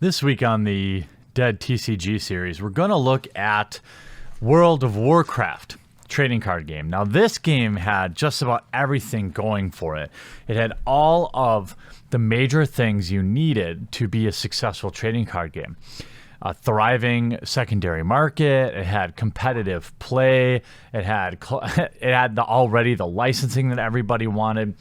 This week on the Dead TCG series, we're going to look at World of Warcraft trading card game. Now, this game had just about everything going for it. It had all of the major things you needed to be a successful trading card game. A thriving secondary market. It had competitive play. It had the licensing that everybody wanted.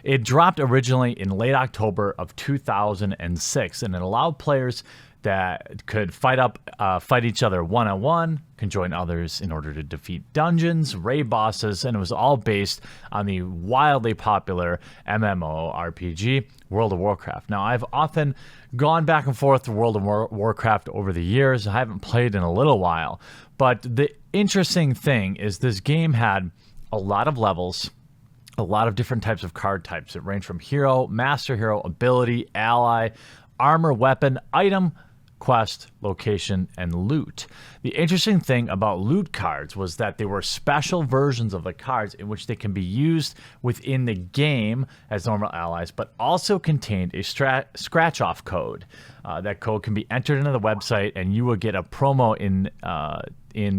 It dropped originally in late October of 2006, and it allowed players that could fight each other one-on-one, can join others in order to defeat dungeons, raid bosses, and it was all based on the wildly popular MMORPG, World of Warcraft. Now, I've often gone back and forth to World of Warcraft over the years. I haven't played in a little while, but the interesting thing is this game had a lot of levels, a lot of different types of card types. It ranged from hero, master hero, ability, ally, armor, weapon, item, quest, location, and loot. The interesting thing about loot cards was that they were special versions of the cards in which they can be used within the game as normal allies, but also contained a scratch-off code. That code can be entered into the website, and you will get a promo in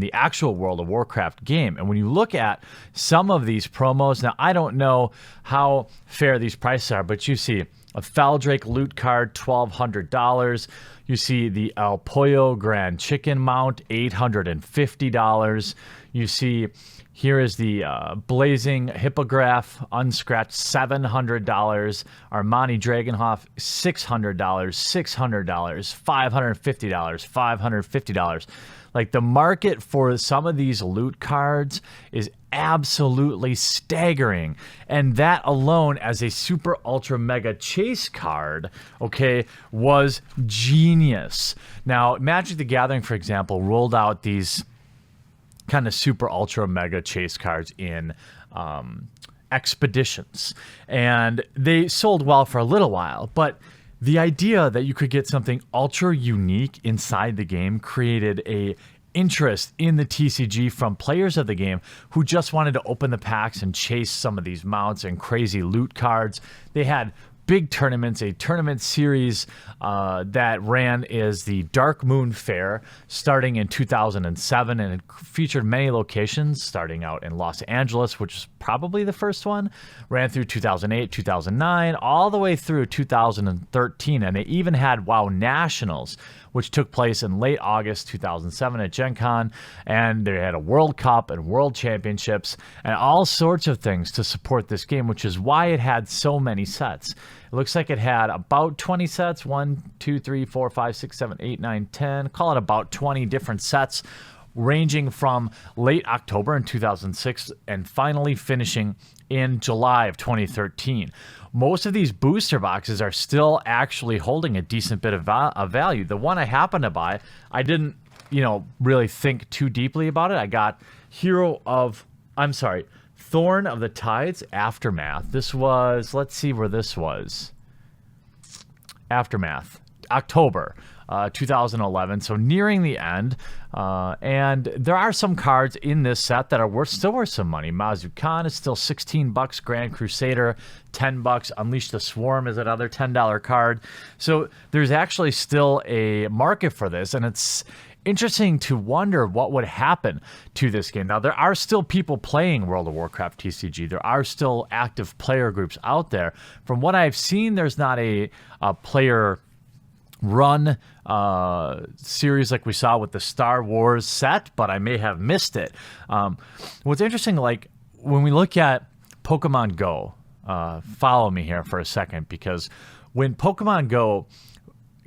the actual World of Warcraft game. And when you look at some of these promos, now I don't know how fair these prices are, but you see a Feldrake loot card, $1,200. You see the El Pollo Grand Chicken mount, $850. You see here is the Blazing Hippogriff Unscratched, $700. Armani Dragonhoff, $600, $600, $550, $550. Like, the market for some of these loot cards is absolutely staggering. And that alone, as a super ultra mega chase card, okay, was genius. Now, Magic the Gathering, for example, rolled out these kind of super ultra mega chase cards in expeditions, and they sold well for a little while, but the idea that you could get something ultra unique inside the game created a interest in the TCG from players of the game who just wanted to open the packs and chase some of these mounts and crazy loot cards. They had big tournaments. A tournament series that ran is the Dark Moon Fair, starting in 2007, and it featured many locations, starting out in Los Angeles, which is probably the first one, ran through 2008, 2009, all the way through 2013, and they even had WoW Nationals, which took place in late August 2007 at Gen Con, and they had a World Cup and World Championships and all sorts of things to support this game, which is why it had so many sets. It looks like it had about 20 sets, 1, 2, 3, 4, 5, 6, 7, 8, 9, 10, call it about 20 different sets, ranging from late October in 2006 and finally finishing in July of 2013. Most of these booster boxes are still actually holding a decent bit of value. The one I happened to buy, I didn't, really think too deeply about it. I got Thorn of the Tides Aftermath. This was, let's see where this was. Aftermath, October 2011, so nearing the end. And there are some cards in this set that are still worth some money. Mazu Khan is still $16. Grand Crusader, $10. Unleash the Swarm is another $10 card. So there's actually still a market for this, and it's interesting to wonder what would happen to this game. Now, there are still people playing World of Warcraft TCG. There are still active player groups out there. From what I've seen, there's not a player run series like we saw with the Star Wars set, but I may have missed it. What's interesting, like when we look at Pokemon Go, follow me here for a second, because when Pokemon Go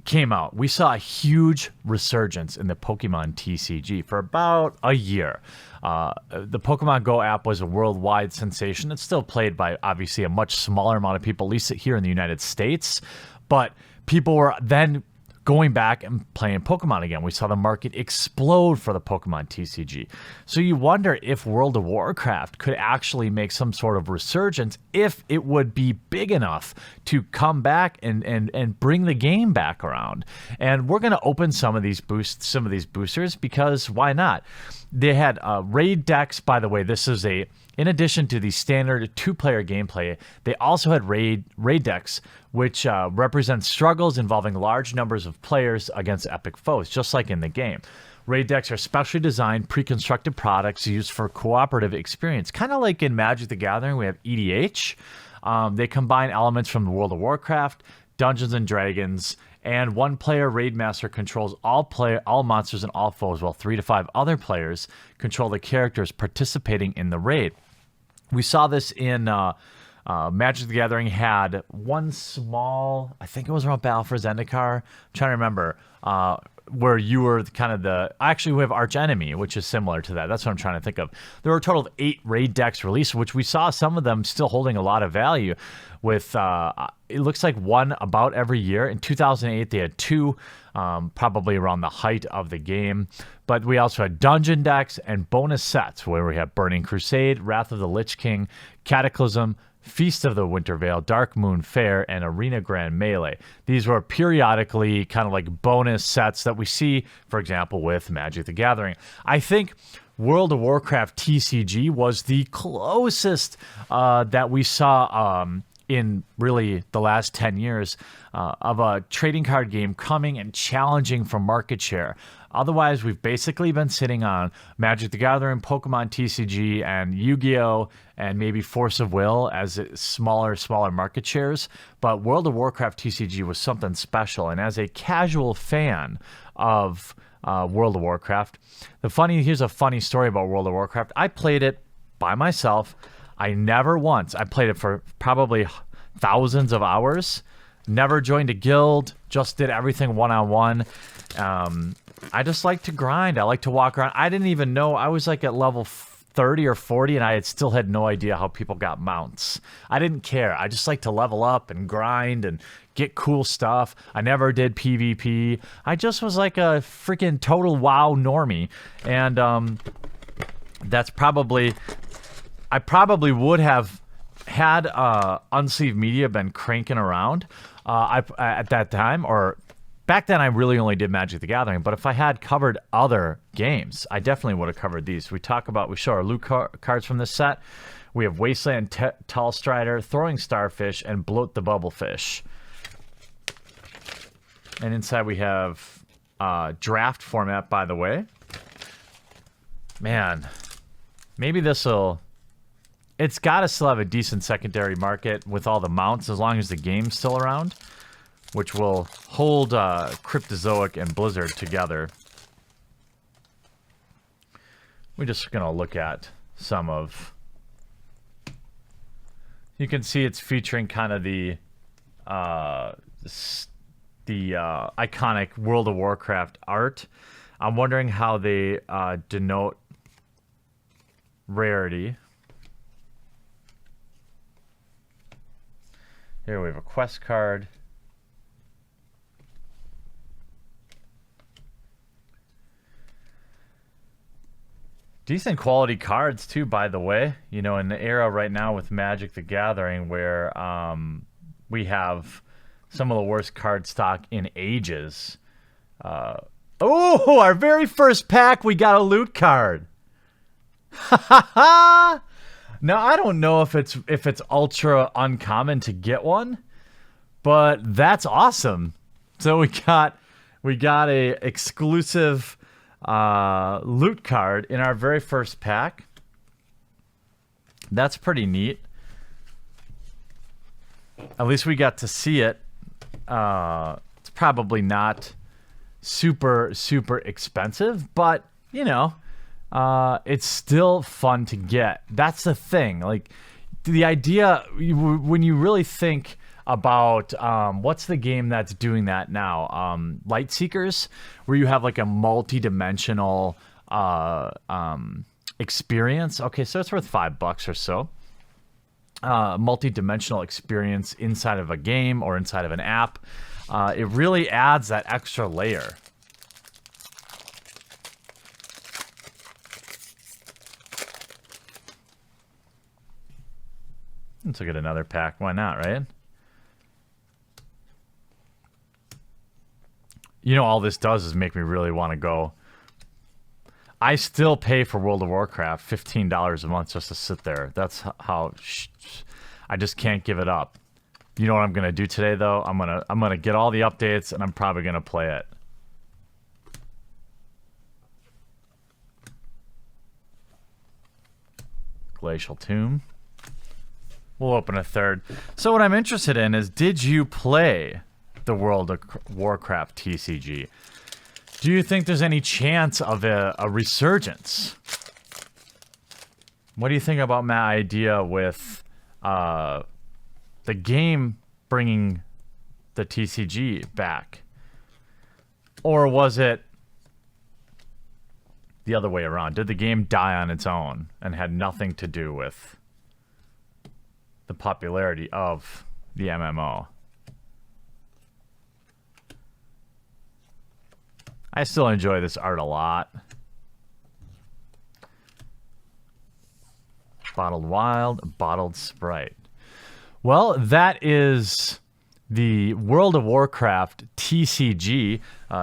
came out, we saw a huge resurgence in the Pokemon TCG for about a year. The Pokemon Go app was a worldwide sensation. It's still played by obviously a much smaller amount of people, at least here in the United States, but people were then going back and playing Pokemon again. We saw the market explode for the Pokemon TCG. So you wonder if World of Warcraft could actually make some sort of resurgence, if it would be big enough to come back and bring the game back around. And we're going to open some of these boosters, because why not? They had raid decks. By the way, this is a In addition to the standard two-player gameplay, they also had raid decks, which represent struggles involving large numbers of players against epic foes, just like in the game. Raid decks are specially designed, pre-constructed products used for cooperative experience. Kind of like in Magic the Gathering, we have EDH. They combine elements from the World of Warcraft, Dungeons and Dragons, and one player raid master controls all monsters and all foes, while 3 to 5 other players control the characters participating in the raid. We saw this in Magic the Gathering had one small, I think it was around Battle for Zendikar. I'm trying to remember, where you were kind of the... Actually, we have Arch Enemy, which is similar to that. That's what I'm trying to think of. There were a total of 8 raid decks released, which we saw some of them still holding a lot of value with, it looks like one about every year. In 2008, they had 2, probably around the height of the game. But we also had dungeon decks and bonus sets where we have Burning Crusade, Wrath of the Lich King, Cataclysm, Feast of the Winter Veil, Dark Moon Fair, and Arena Grand Melee. These were periodically kind of like bonus sets that we see, for example, with Magic the Gathering. I think World of Warcraft TCG was the closest that we saw in really the last 10 years of a trading card game coming and challenging for market share. Otherwise, we've basically been sitting on Magic the Gathering, Pokemon TCG, and Yu-Gi-Oh! And maybe Force of Will as smaller market shares. But World of Warcraft TCG was something special. And as a casual fan of World of Warcraft, here's a funny story about World of Warcraft. I played it by myself. I played it for probably thousands of hours. Never joined a guild. Just did everything one-on-one. I just like to grind. I like to walk around. I didn't even know. I was like at level 30 or 40 and I still had no idea how people got mounts. I didn't care. I just like to level up and grind and get cool stuff. I never did PvP. I just was like a freaking total WoW normie. And I probably would have had Unsleeved Media been cranking around at that time, or back then I really only did Magic the Gathering, but if I had covered other games, I definitely would have covered these. We show our loot cards from this set. We have Wasteland Tall Strider, Throwing Starfish, and Bloat the Bubblefish. And inside we have draft format, by the way. Man, maybe this'll... It's got to still have a decent secondary market with all the mounts as long as the game's still around, which will hold Cryptozoic and Blizzard together. We're just going to look at some of... You can see it's featuring kind of the iconic World of Warcraft art. I'm wondering how they denote rarity. Here we have a quest card. Decent quality cards too, by the way. You know, in the era right now with Magic the Gathering where we have some of the worst card stock in ages. Oh, our very first pack, we got a loot card. Ha ha ha! Now, I don't know if it's ultra uncommon to get one, but that's awesome. So we got a exclusive loot card in our very first pack. That's pretty neat. At least we got to see it. It's probably not super expensive, but you know, it's still fun to get. That's the thing. Like the idea when you really think about what's the game that's doing that now? Lightseekers, where you have like a multi-dimensional experience. Okay, so it's worth $5 or so. Multi-dimensional experience inside of a game or inside of an app. It really adds that extra layer. Let's look at another pack. Why not, right? You know, all this does is make me really want to go. I still pay for World of Warcraft $15 a month just to sit there. That's how I just can't give it up. You know what I'm gonna do today though? I'm gonna get all the updates and I'm probably gonna play it. Glacial Tomb. We'll open a third. So what I'm interested in is, did you play the World of Warcraft TCG? Do you think there's any chance of a resurgence? What do you think about my idea with the game bringing the TCG back? Or was it the other way around? Did the game die on its own and had nothing to do with the popularity of the MMO? I still enjoy this art a lot. Bottled Wild, Bottled Sprite. Well, that is the World of Warcraft TCG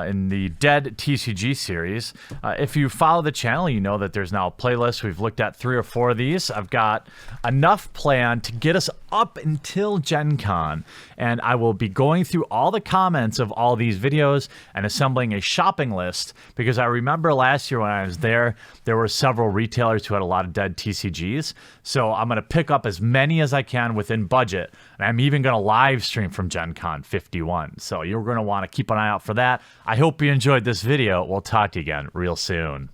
in the Dead TCG series. If you follow the channel, you know that there's now a playlist. We've looked at 3 or 4 of these. I've got enough planned to get us up until Gen Con, and I will be going through all the comments of all these videos and assembling a shopping list, because I remember last year when I was there were several retailers who had a lot of Dead TCGs. So I'm going to pick up as many as I can within budget, and I'm even going to live stream from Gen Con 51. So you're going to want to keep an eye out for that. I hope you enjoyed this video. We'll talk to you again real soon.